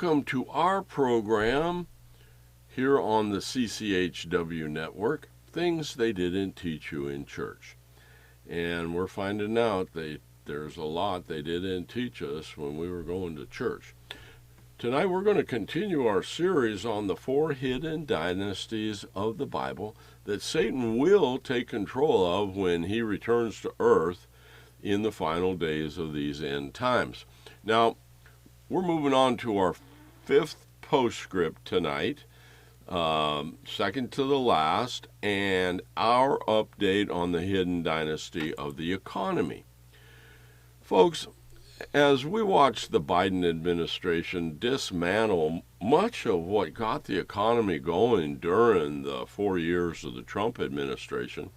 welcome to our program here on the CCHW network, Things They Didn't Teach You in Church. And we're finding out there's a lot they didn't teach us when we were going to church. Tonight we're going to continue our series on the 4 hidden dynasties of the Bible that Satan will take control of when he returns to earth in the final days of these end times. Now, we're moving on to our 5th postscript tonight, second to the last, and our update on the hidden dynasty of the economy. Folks, as we watch the Biden administration dismantle much of what got the economy going during the 4 years of the Trump administration,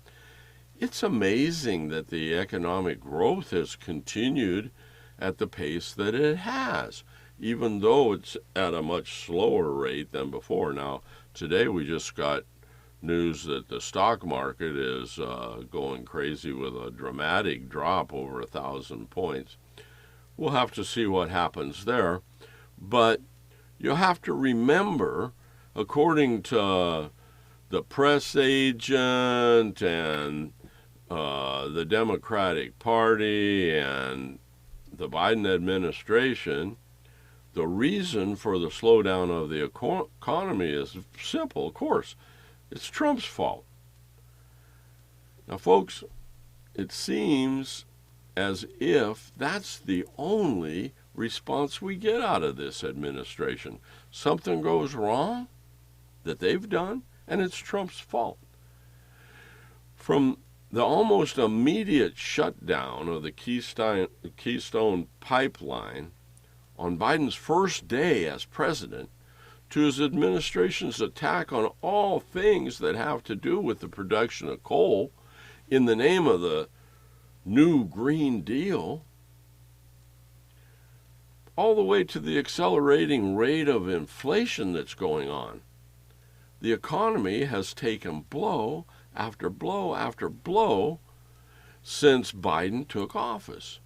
it's amazing that the economic growth has continued at the pace that it has, even though it's at a much slower rate than before. Now, today we just got news that the stock market is going crazy with a dramatic drop over 1,000 points. We'll have to see what happens there. But you'll have to remember, according to the press agent and the Democratic Party and the Biden administration, the reason for the slowdown of the economy is simple, of course. It's Trump's fault. Now, folks, it seems as if that's the only response we get out of this administration. Something goes wrong that they've done, and it's Trump's fault. From the almost immediate shutdown of the Keystone Pipeline on Biden's first day as president, to his administration's attack on all things that have to do with the production of coal in the name of the New Green Deal, all the way to the accelerating rate of inflation that's going on. The economy has taken blow after blow after blow since Biden took office.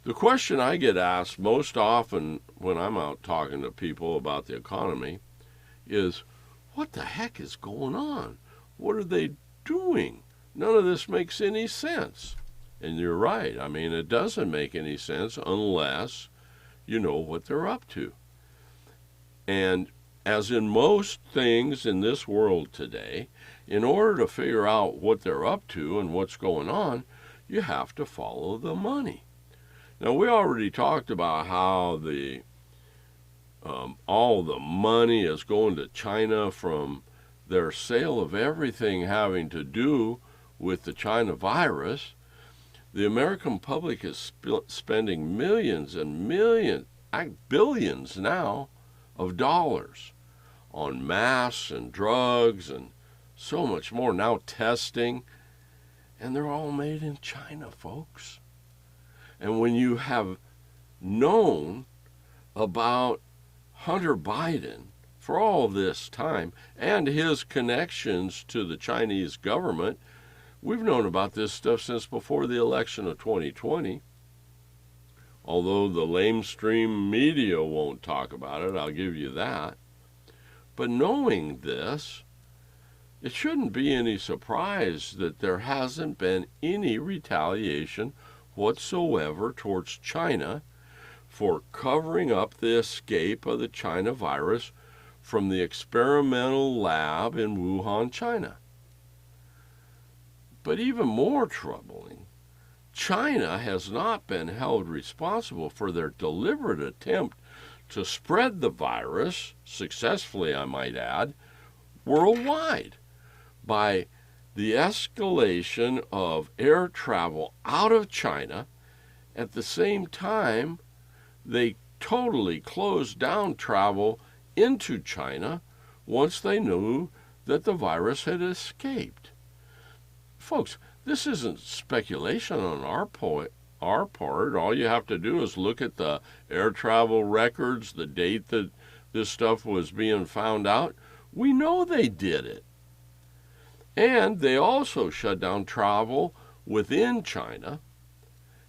The question I get asked most often when I'm out talking to people about the economy is, what the heck is going on? What are they doing? None of this makes any sense. And you're right. I mean, it doesn't make any sense unless you know what they're up to. And as in most things in this world today, in order to figure out what they're up to and what's going on, you have to follow the money. Now, we already talked about how all the money is going to China from their sale of everything having to do with the China virus. The American public is spending millions and millions, billions now, of dollars on masks and drugs and so much more, now testing, and they're all made in China, folks. And when you have known about Hunter Biden for all this time and his connections to the Chinese government, we've known about this stuff since before the election of 2020. Although the lamestream media won't talk about it, I'll give you that. But knowing this, it shouldn't be any surprise that there hasn't been any retaliation whatsoever towards China for covering up the escape of the China virus from the experimental lab in Wuhan, China. But even more troubling, China has not been held responsible for their deliberate attempt to spread the virus, successfully I might add, worldwide by the escalation of air travel out of China. At the same time, they totally closed down travel into China once they knew that the virus had escaped. Folks, this isn't speculation on our part. All you have to do is look at the air travel records, the date that this stuff was being found out. We know they did it. And they also shut down travel within China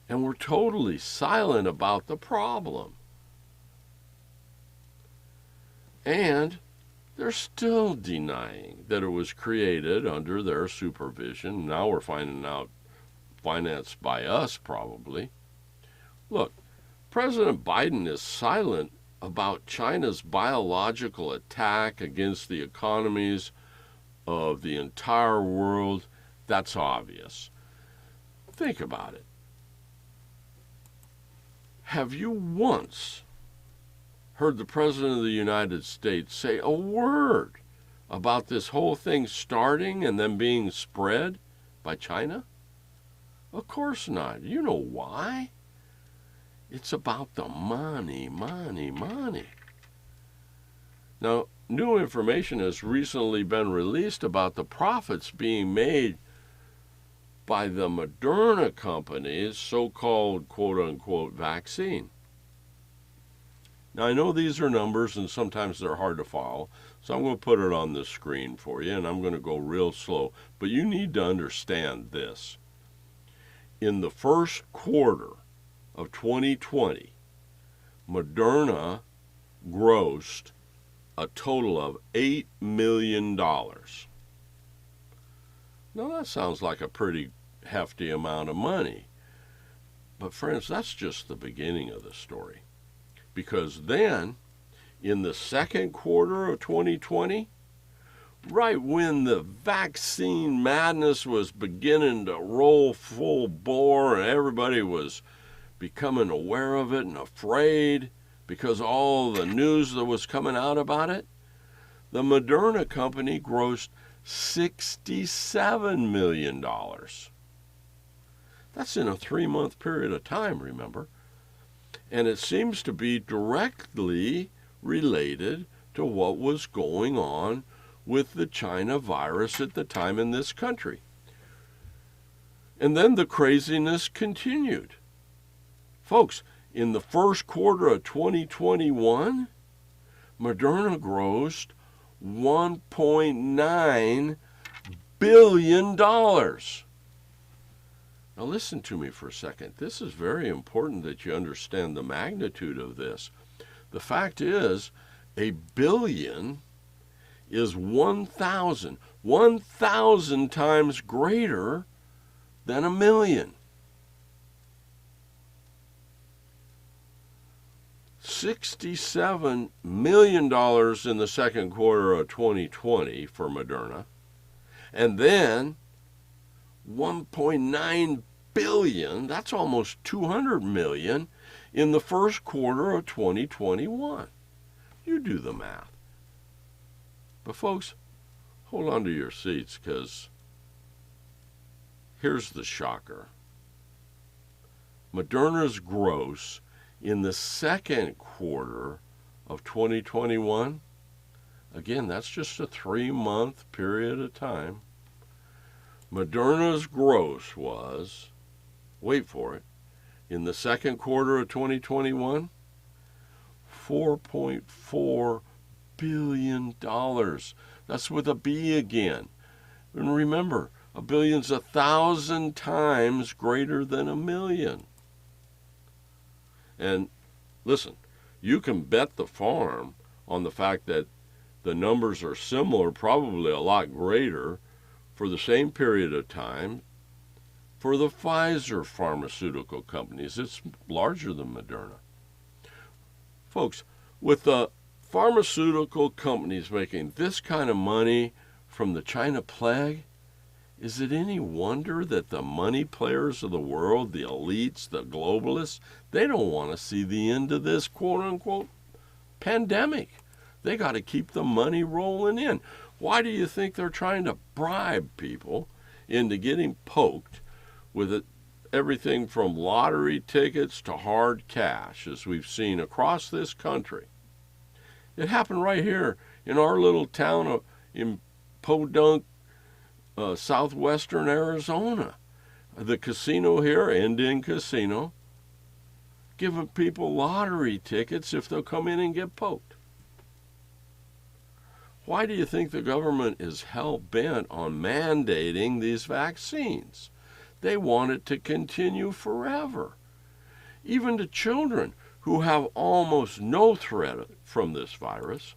and were totally silent about the problem. And they're still denying that it was created under their supervision. Now we're finding out financed by us, probably. Look, President Biden is silent about China's biological attack against the economies of the entire world. That's obvious. Think about it. Have you once heard the President of the United States say a word about this whole thing starting and then being spread by China? Of course not. You know why? It's about the money, money, money. Now, new information has recently been released about the profits being made by the Moderna company's so-called quote-unquote vaccine. Now, I know these are numbers and sometimes they're hard to follow, so I'm going to put it on the screen for you, and I'm going to go real slow. But you need to understand this. In the first quarter of 2020, Moderna grossed a total of $8 million. Now, that sounds like a pretty hefty amount of money. But friends, that's just the beginning of the story. Because then, in the second quarter of 2020, right when the vaccine madness was beginning to roll full bore and everybody was becoming aware of it and afraid because all the news that was coming out about it, the Moderna company grossed $67 million. That's in a 3-month period of time, remember? And it seems to be directly related to what was going on with the China virus at the time in this country. And then the craziness continued. Folks, in the first quarter of 2021, Moderna grossed $1.9 billion. Now listen to me for a second. This is very important that you understand the magnitude of this. The fact is, a billion is 1,000 times greater than a million. $67 million in the second quarter of 2020 for Moderna, and then 1.9 billion, that's almost 200 million, in the first quarter of 2021. You do the math. But folks, hold on to your seats, because here's the shocker. Moderna's gross in the second quarter of 2021, again, that's just a 3-month period of time, Moderna's gross was, wait for it, in the second quarter of 2021, $4.4 billion. That's with a B again. And remember, a billion's 1,000 times greater than a million. And listen, you can bet the farm on the fact that the numbers are similar, probably a lot greater, for the same period of time for the Pfizer pharmaceutical companies. It's larger than Moderna. Folks, with the pharmaceutical companies making this kind of money from the China plague, is it any wonder that the money players of the world, the elites, the globalists, they don't want to see the end of this quote-unquote pandemic? They got to keep the money rolling in. Why do you think they're trying to bribe people into getting poked with everything from lottery tickets to hard cash, as we've seen across this country? It happened right here in our little town in Podunk, southwestern Arizona. The casino here, Indian Casino, giving people lottery tickets if they'll come in and get poked. Why do you think the government is hell-bent on mandating these vaccines? They want it to continue forever. Even to children who have almost no threat from this virus,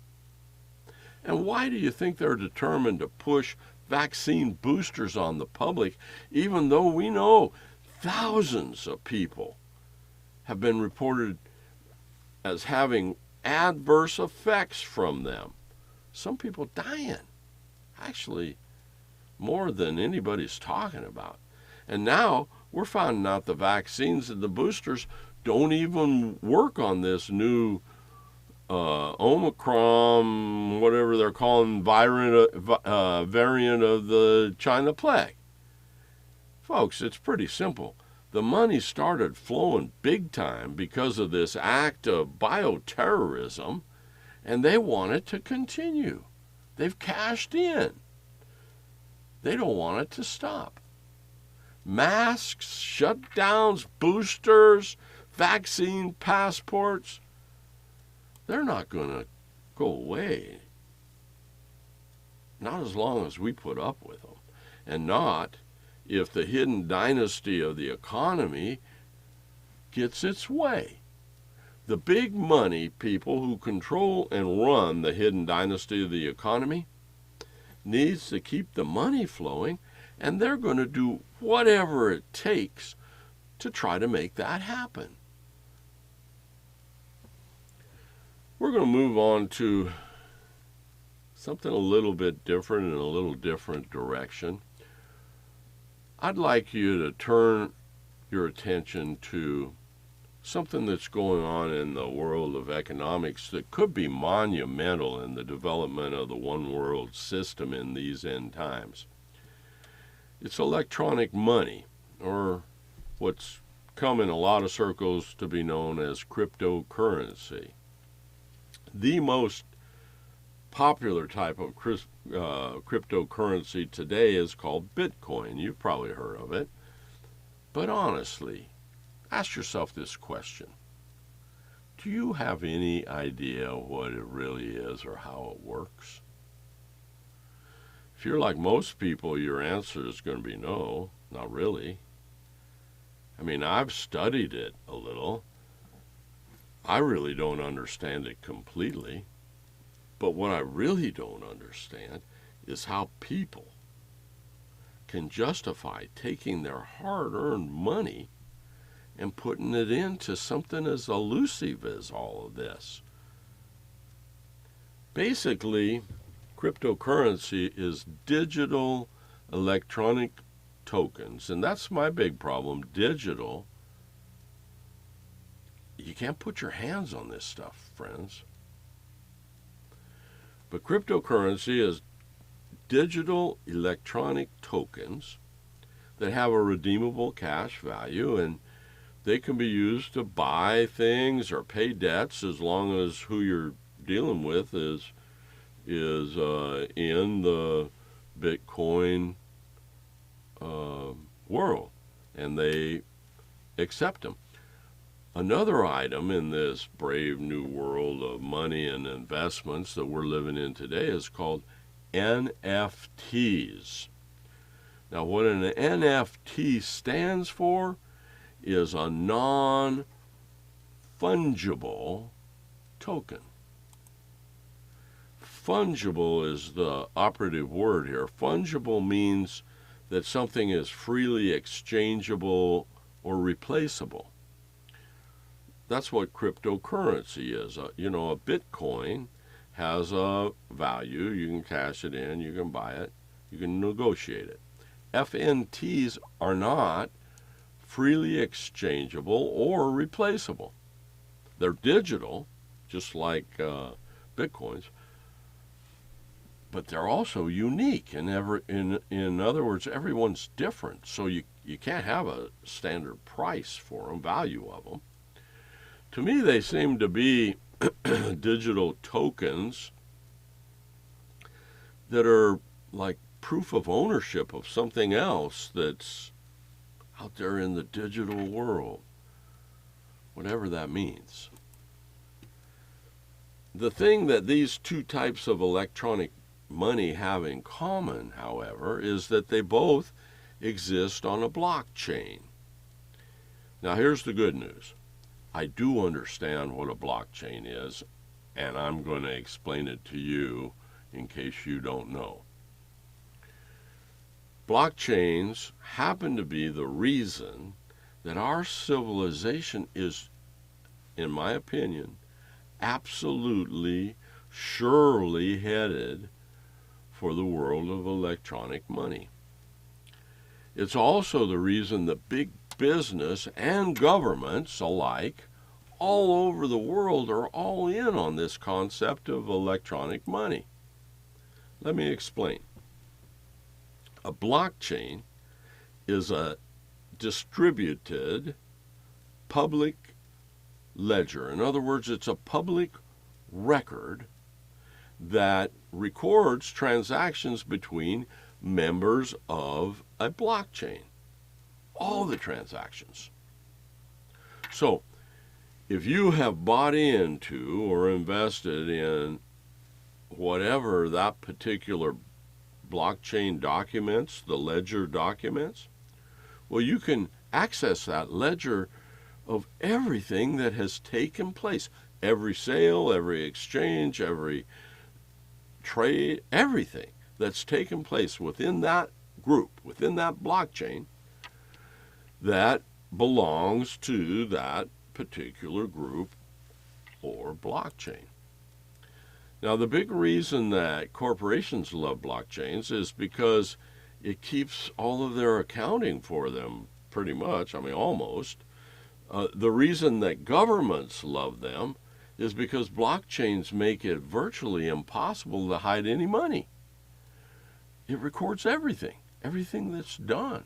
And why do you think they're determined to push vaccine boosters on the public, even though we know thousands of people have been reported as having adverse effects from them? Some people dying, actually, more than anybody's talking about. And now we're finding out the vaccines and the boosters don't even work on this new Omicron, whatever they're calling, variant of the China plague. Folks, it's pretty simple. The money started flowing big time because of this act of bioterrorism, and they want it to continue. They've cashed in. They don't want it to stop. Masks, shutdowns, boosters, vaccine passports, they're not going to go away. Not as long as we put up with them. And not if the hidden dynasty of the economy gets its way. The big money people who control and run the hidden dynasty of the economy needs to keep the money flowing, and they're going to do whatever it takes to try to make that happen. We're going to move on to something a little bit different in a little different direction. I'd like you to turn your attention to something that's going on in the world of economics that could be monumental in the development of the one world system in these end times. It's electronic money, or what's come in a lot of circles to be known as cryptocurrency. The most popular type of cryptocurrency today is called Bitcoin. You've probably heard of it. But honestly, ask yourself this question. Do you have any idea what it really is or how it works? If you're like most people, your answer is going to be no, not really. I mean, I've studied it a little. I really don't understand it completely. But what I really don't understand is how people can justify taking their hard-earned money and putting it into something as elusive as all of this. Basically, cryptocurrency is digital electronic tokens, and that's my big problem, digital. You can't put your hands on this stuff, friends. But cryptocurrency is digital electronic tokens that have a redeemable cash value, and they can be used to buy things or pay debts as long as who you're dealing with is in the Bitcoin world, and they accept them. Another item in this brave new world of money and investments that we're living in today is called NFTs. Now, what an NFT stands for is a non-fungible token. Fungible is the operative word here. Fungible means that something is freely exchangeable or replaceable. That's what cryptocurrency is. A Bitcoin has a value. You can cash it in, you can buy it, you can negotiate it. FNTs are not freely exchangeable or replaceable. They're digital, just like Bitcoins, but they're also unique. In other words, everyone's different, so you can't have a standard price for them, value of them. To me, they seem to be digital tokens that are like proof of ownership of something else that's out there in the digital world, whatever that means. The thing that these two types of electronic money have in common, however, is that they both exist on a blockchain. Now, here's the good news. I do understand what a blockchain is, and I'm going to explain it to you in case you don't know. Blockchains happen to be the reason that our civilization is, in my opinion, absolutely, surely headed for the world of electronic money. It's also the reason that big business and governments alike all over the world are all in on this concept of electronic money. Let me explain. A blockchain is a distributed public ledger. In other words, it's a public record that records transactions between members of a blockchain. All the transactions. So, if you have bought into or invested in whatever that particular blockchain documents, the ledger documents, well, you can access that ledger of everything that has taken place. Every sale, every exchange, every trade, everything that's taken place within that group, within that blockchain, that belongs to that particular group or blockchain. Now, the big reason that corporations love blockchains is because it keeps all of their accounting for them, pretty much, I mean, almost. The reason that governments love them is because blockchains make it virtually impossible to hide any money. It records everything that's done.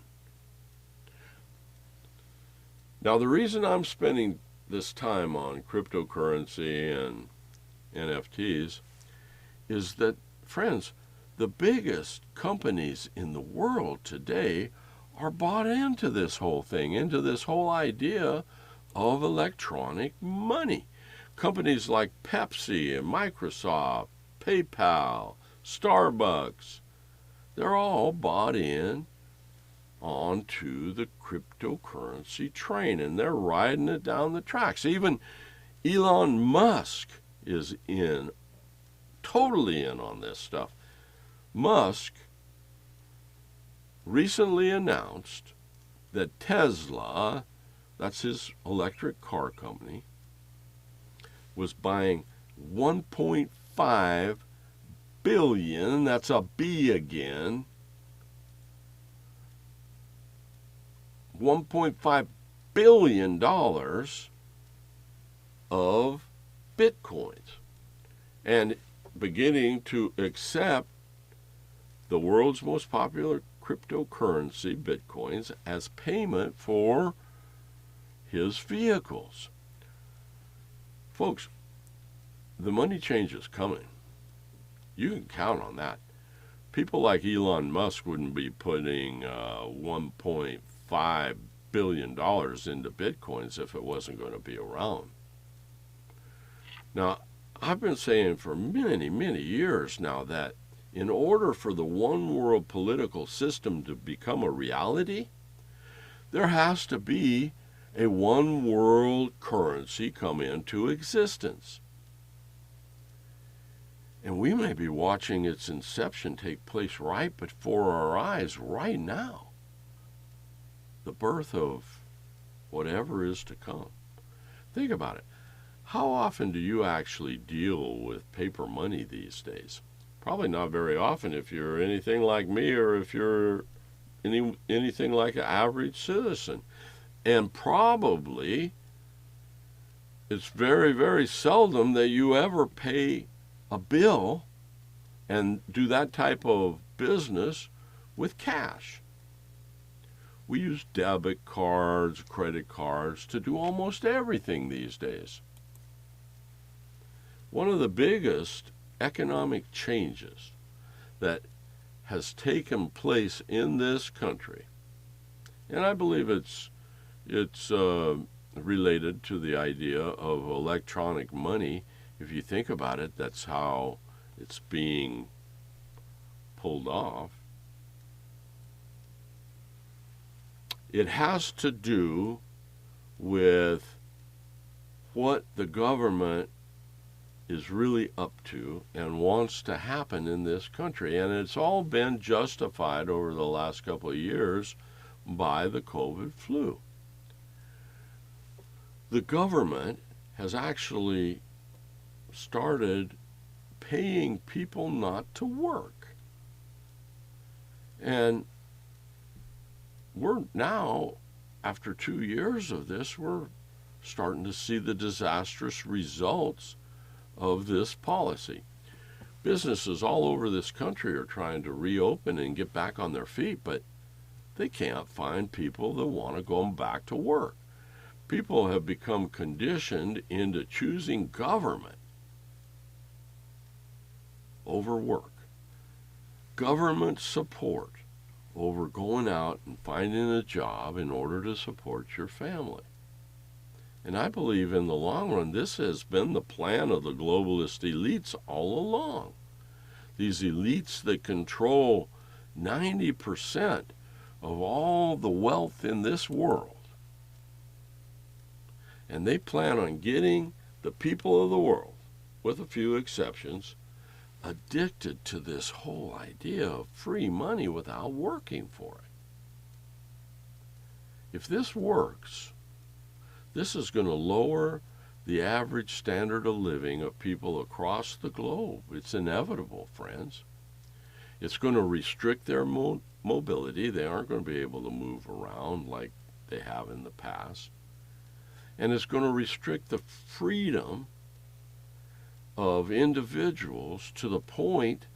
Now, the reason I'm spending this time on cryptocurrency and NFTs is that, friends, the biggest companies in the world today are bought into this whole thing, into this whole idea of electronic money. Companies like Pepsi and Microsoft, PayPal, Starbucks, they're all bought in onto the cryptocurrency train, and they're riding it down the tracks. Even Elon Musk is totally in on this stuff. Musk recently announced that Tesla, that's his electric car company, was buying 1.5 billion, that's a B again, $1.5 billion of Bitcoins, and beginning to accept the world's most popular cryptocurrency, Bitcoins, as payment for his vehicles. Folks, the money change is coming. You can count on that. People like Elon Musk wouldn't be putting $1.5 billion into Bitcoins if it wasn't going to be around. Now, I've been saying for many, many years now that in order for the one world political system to become a reality, there has to be a one world currency come into existence. And we may be watching its inception take place right before our eyes right now. The birth of whatever is to come. Think about it. How often do you actually deal with paper money these days? Probably not very often if you're anything like me or if you're anything like an average citizen. And probably it's very, very seldom that you ever pay a bill and do that type of business with cash. We use debit cards, credit cards to do almost everything these days. One of the biggest economic changes that has taken place in this country, and I believe it's related to the idea of electronic money. If you think about it, that's how it's being pulled off. It has to do with what the government is really up to and wants to happen in this country. And it's all been justified over the last couple of years by the COVID flu. The government has actually started paying people not to work. And we're now, after 2 years of this, we're starting to see the disastrous results of this policy. Businesses all over this country are trying to reopen and get back on their feet, but they can't find people that want to go back to work. People have become conditioned into choosing government over work, government support over going out and finding a job in order to support your family. And I believe in the long run, this has been the plan of the globalist elites all along. These elites that control 90% of all the wealth in this world. And they plan on getting the people of the world, with a few exceptions, addicted to this whole idea of free money without working for it. If this works, this is going to lower the average standard of living of people across the globe. It's inevitable, friends. It's going to restrict their mobility. They aren't going to be able to move around like they have in the past. And it's going to restrict the freedom of individuals to the point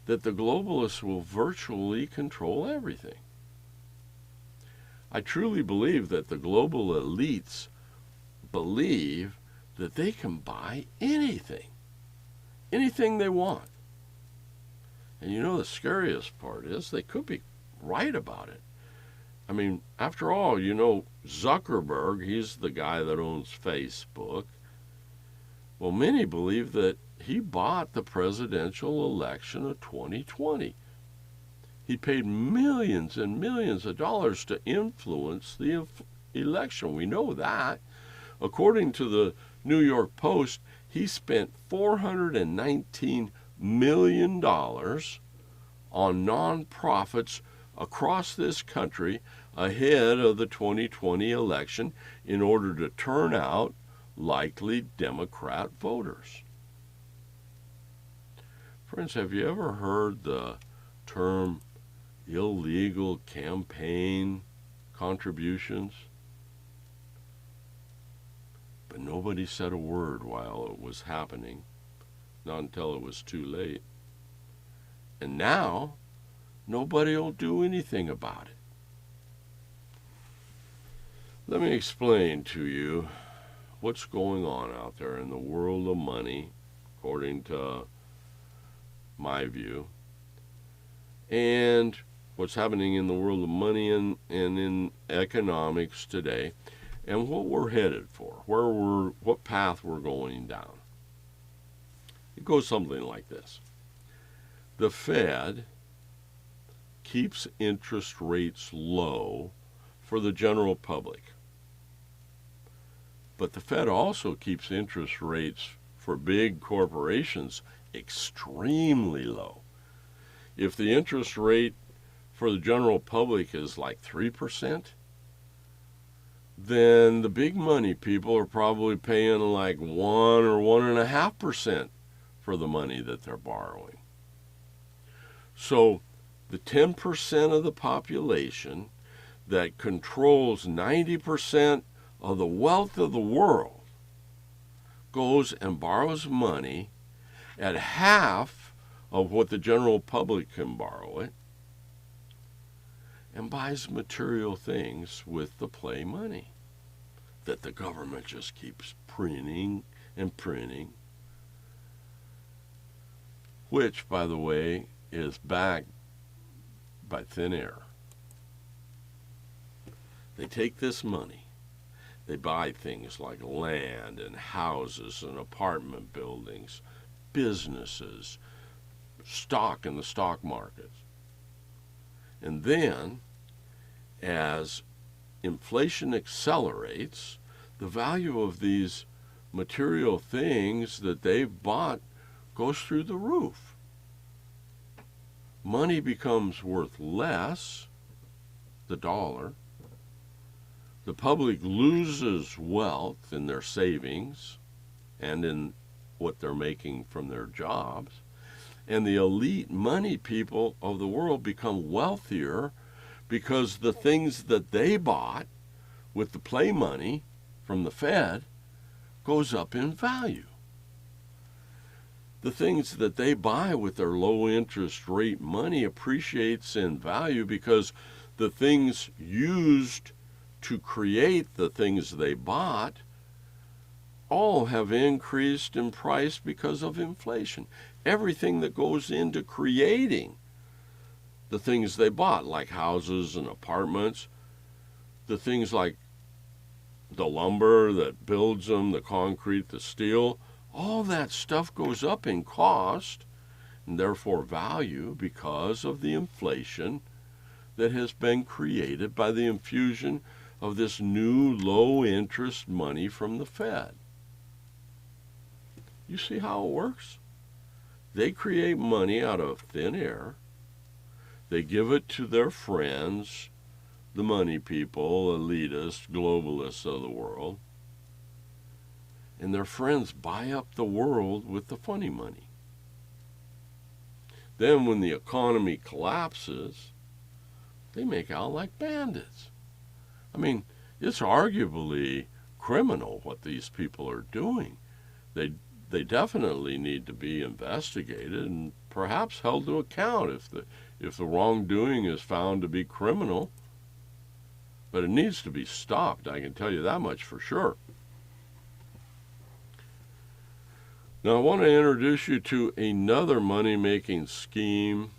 that the globalists will virtually control everything. I truly believe that the global elites believe that they can buy anything they want. And you know, the scariest part is they could be right about it. I mean, after all, you know, Zuckerberg, he's the guy that owns Facebook. Well, many believe that he bought the presidential election of 2020. He paid millions and millions of dollars to influence the election. We know that. According to the New York Post, he spent $419 million on nonprofits across this country ahead of the 2020 election in order to turn out likely Democrat voters. Friends, have you ever heard the term illegal campaign contributions? But nobody said a word while it was happening, not until it was too late. And now, nobody will do anything about it. Let me explain to you what's going on out there in the world of money, according to my view, and what's happening in the world of money and in economics today, and what we're headed for, what path we're going down. It goes something like this. The Fed keeps interest rates low for the general public. But the Fed also keeps interest rates for big corporations extremely low. If the interest rate for the general public is like 3%, then the big money people are probably paying like 1 or 1.5% for the money that they're borrowing. So the 10% of the population that controls 90% of the wealth of the world goes and borrows money at half of what the general public can borrow it and buys material things with the play money that the government just keeps printing and printing, which, by the way, is backed by thin air. They take this money, they buy things like land and houses and apartment buildings, businesses, stock in the stock market. And then, as inflation accelerates, the value of these material things that they've bought goes through the roof. Money becomes worth less, the dollar. The public loses wealth in their savings and in what they're making from their jobs. And the elite money people of the world become wealthier because the things that they bought with the play money from the Fed goes up in value. The things that they buy with their low interest rate money appreciates in value because the things used to create the things they bought all have increased in price because of inflation. Everything that goes into creating the things they bought, like houses and apartments, the things like the lumber that builds them, the concrete, the steel, all that stuff goes up in cost and therefore value because of the inflation that has been created by the infusion of this new low-interest money from the Fed. You see how it works? They create money out of thin air. They give it to their friends, the money people, elitists, globalists of the world. And their friends buy up the world with the funny money. Then when the economy collapses, they make out like bandits. I mean, it's arguably criminal what these people are doing. They definitely need to be investigated and perhaps held to account if the wrongdoing is found to be criminal. But it needs to be stopped, I can tell you that much for sure. Now I want to introduce you to another money-making scheme.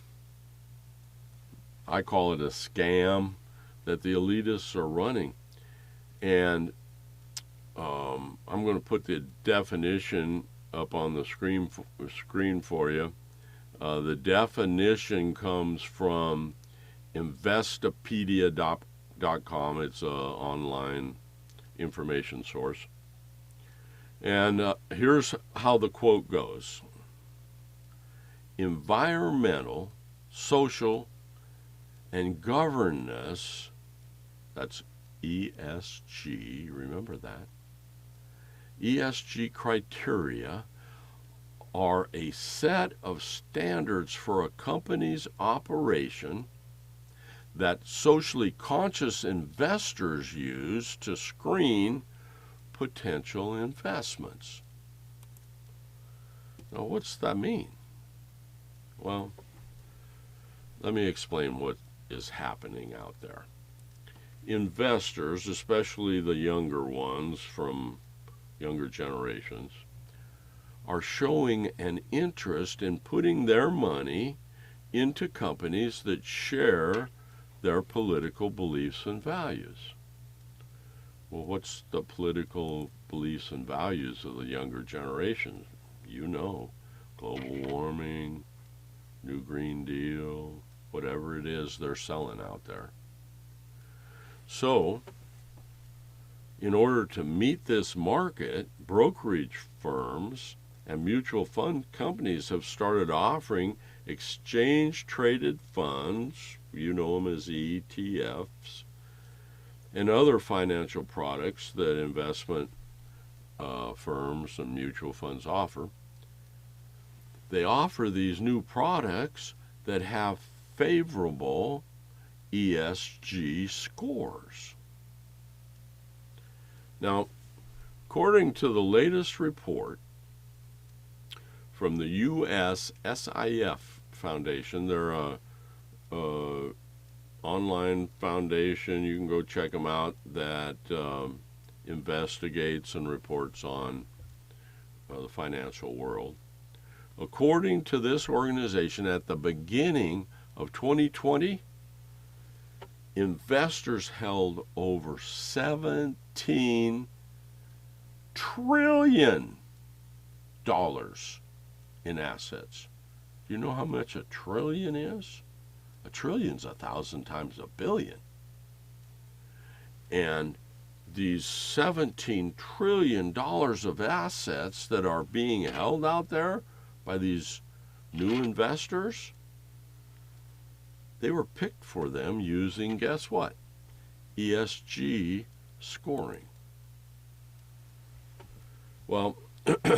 I call it a scam that the elitists are running. And I'm going to put the definition up on the screen for you. The definition comes from Investopedia.com. It's an online information source. And here's how the quote goes. Environmental, social, and governance, that's ESG, remember that, ESG criteria are a set of standards for a company's operation that socially conscious investors use to screen potential investments. Now, what's that mean? Well, let me explain what is happening out there. Investors, especially the younger ones from younger generations, are showing an interest in putting their money into companies that share their political beliefs and values. Well, what's the political beliefs and values of the younger generation? You know, global warming, New Green Deal, whatever it is they're selling out there. So, in order to meet this market, brokerage firms and mutual fund companies have started offering exchange-traded funds, you know them as ETFs, and other financial products that investment firms and mutual funds offer. They offer these new products that have favorable ESG scores. Now, according to the latest report from the USIF Foundation, they're a online foundation, you can go check them out, that investigates and reports on the financial world. According to this organization, at the beginning of 2020, investors held over $17 trillion in assets. Do you know how much a trillion is? A trillion's 1,000 times a billion. And these $17 trillion of assets that are being held out there by these new investors, they were picked for them using, guess what? ESG scoring. Well,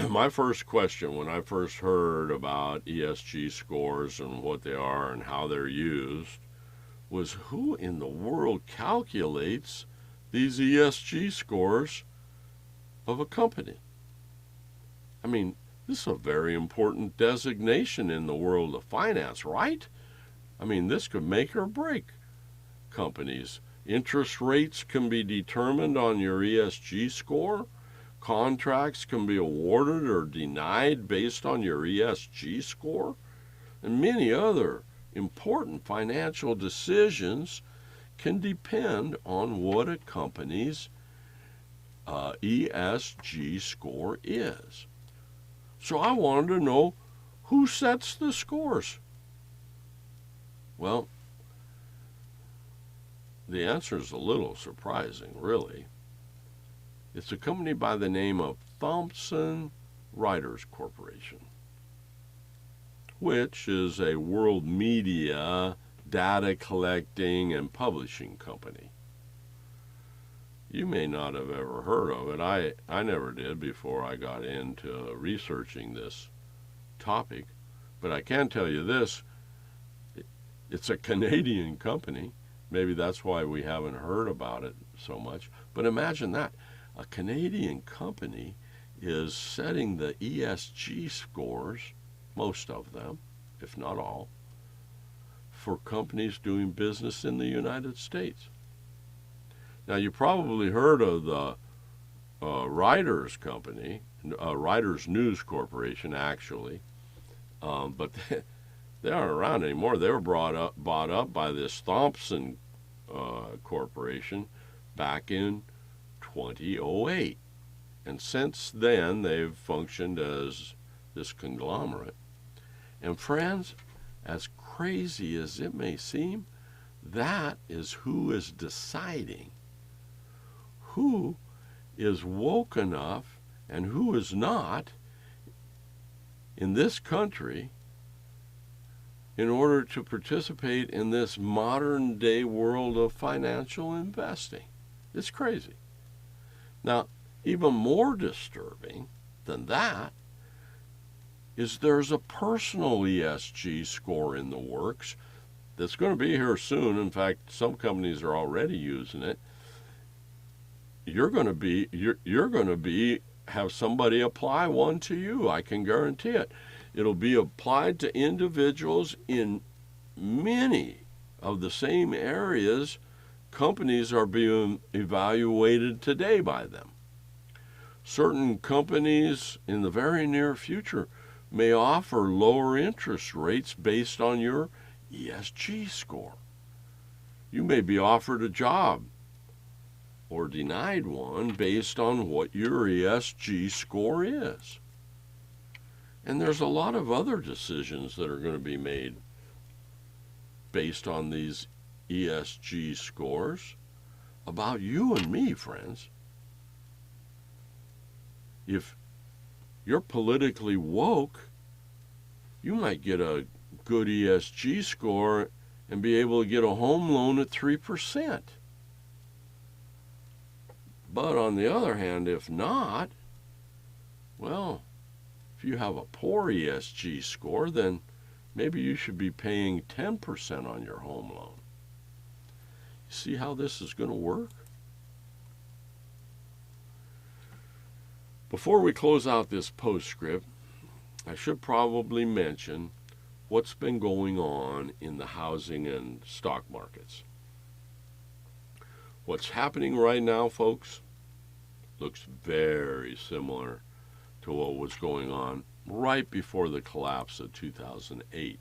my first question when I first heard about ESG scores and what they are and how they're used was, who in the world calculates these ESG scores of a company? I mean, this is a very important designation in the world of finance, right? I mean, this could make or break companies. Interest rates can be determined on your ESG score. Contracts can be awarded or denied based on your ESG score. And many other important financial decisions can depend on what a company's ESG score is. So I wanted to know, who sets the scores? Well, the answer is a little surprising, really. It's a company by the name of Thompson Reuters Corporation, which is a world media data collecting and publishing company. You may not have ever heard of it. I never did before I got into researching this topic. But I can tell you this, it's a Canadian company. Maybe that's why we haven't heard about it so much. But imagine that. A Canadian company is setting the ESG scores, most of them, if not all, for companies doing business in the United States. Now, you probably heard of the Reuters company, Reuters News Corporation, actually, but they aren't around anymore. They were bought up by this Thompson Corporation back in 2008. And since then, they've functioned as this conglomerate. And friends, as crazy as it may seem, that is who is deciding who is woke enough and who is not in this country in order to participate in this modern day world of financial investing. It's crazy. Now, even more disturbing than that is there's a personal ESG score in the works that's going to be here soon. In fact, some companies are already using it. You're going to have somebody apply one to you. I can guarantee it. It'll be applied to individuals in many of the same areas companies are being evaluated today by them. Certain companies in the very near future may offer lower interest rates based on your ESG score. You may be offered a job or denied one based on what your ESG score is. And there's a lot of other decisions that are going to be made based on these ESG scores about you and me, friends. If you're politically woke, you might get a good ESG score and be able to get a home loan at 3%. But on the other hand, if not, well, if you have a poor ESG score, then maybe you should be paying 10% on your home loan. You see how this is going to work? Before we close out this postscript, I should probably mention what's been going on in the housing and stock markets. What's happening right now, folks, looks very similar to what was going on right before the collapse of 2008.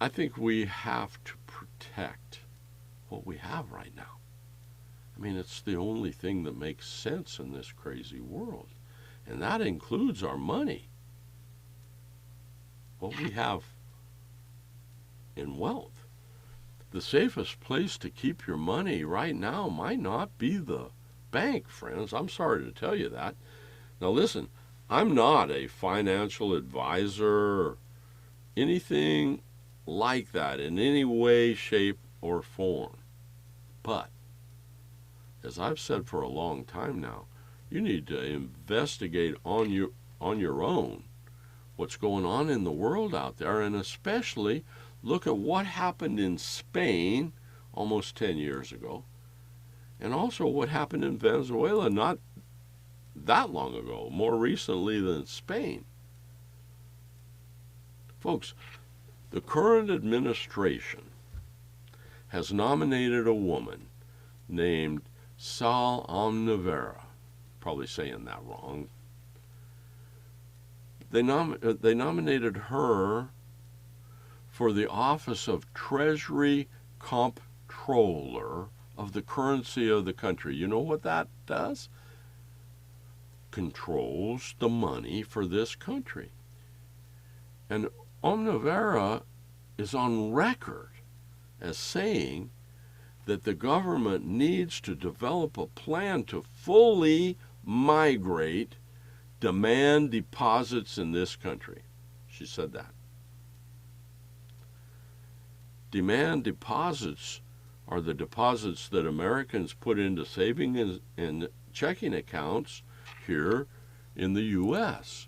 I think we have to protect what we have right now. I mean, it's the only thing that makes sense in this crazy world. And that includes our money. What we have in wealth. the safest place to keep your money right now might not be the bank, friends. I'm sorry to tell you that. Now listen, I'm not a financial advisor or anything like that in any way, shape, or form. But, as I've said for a long time now, you need to investigate on your own what's going on in the world out there, and especially look at what happened in Spain almost 10 years ago, and also what happened in Venezuela not that long ago, more recently than Spain. Folks, the current administration has nominated a woman named Satin, probably saying that wrong. They nominated her for the office of Treasury Comptroller of the currency of the country. You know what that does? Controls the money for this country. And Omnivera is on record as saying that the government needs to develop a plan to fully migrate demand deposits in this country. She said that. Demand deposits are the deposits that Americans put into saving and checking accounts here in the U.S.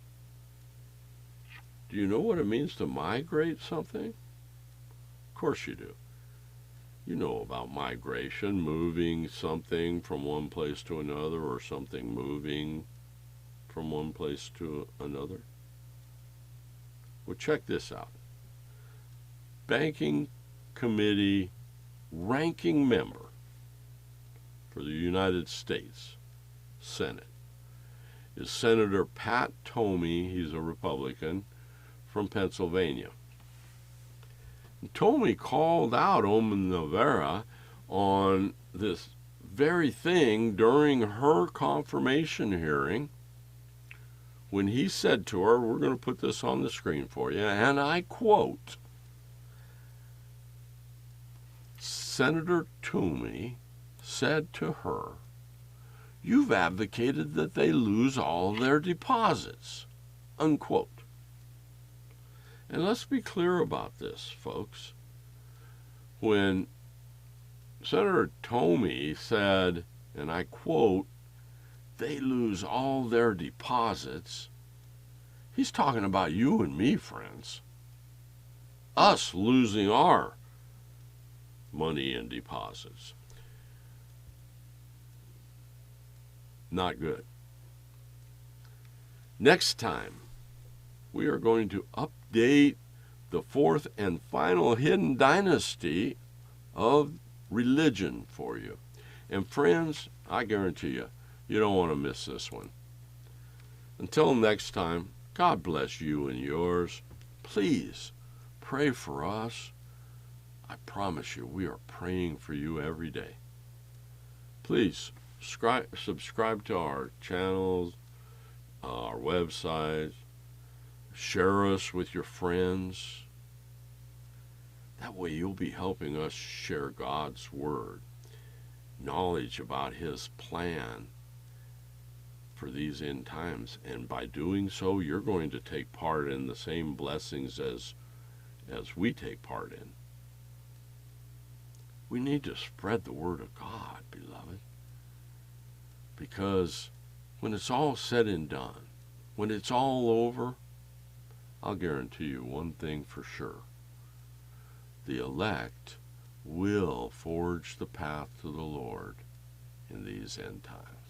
Do you know what it means to migrate something? Of course you do. You know about migration, moving something from one place to another, or something moving from one place to another. Well, check this out. Banking Committee ranking member for the United States Senate is Senator Pat Toomey. He's a Republican from Pennsylvania. And Toomey called out Omnivera on this very thing during her confirmation hearing when he said to her, we're going to put this on the screen for you, and I quote, Senator Toomey said to her, "You've advocated that they lose all their deposits," unquote. And let's be clear about this, folks. When Senator Toomey said, and I quote, they lose all their deposits, he's talking about you and me, friends. Us losing our money and deposits. Not good. Next time, we are going to update the fourth and final hidden dynasty of religion for you. And friends, I guarantee you, you don't want to miss this one. Until next time, God bless you and yours. Please pray for us. I promise you, we are praying for you every day. Please subscribe to our channels, our websites. Share us with your friends. That way you'll be helping us share God's Word, knowledge about His plan for these end times. And by doing so, you're going to take part in the same blessings as we take part in. We need to spread the Word of God, beloved. Because when it's all said and done, when it's all over, I'll guarantee you one thing for sure. The elect will forge the path to the Lord in these end times.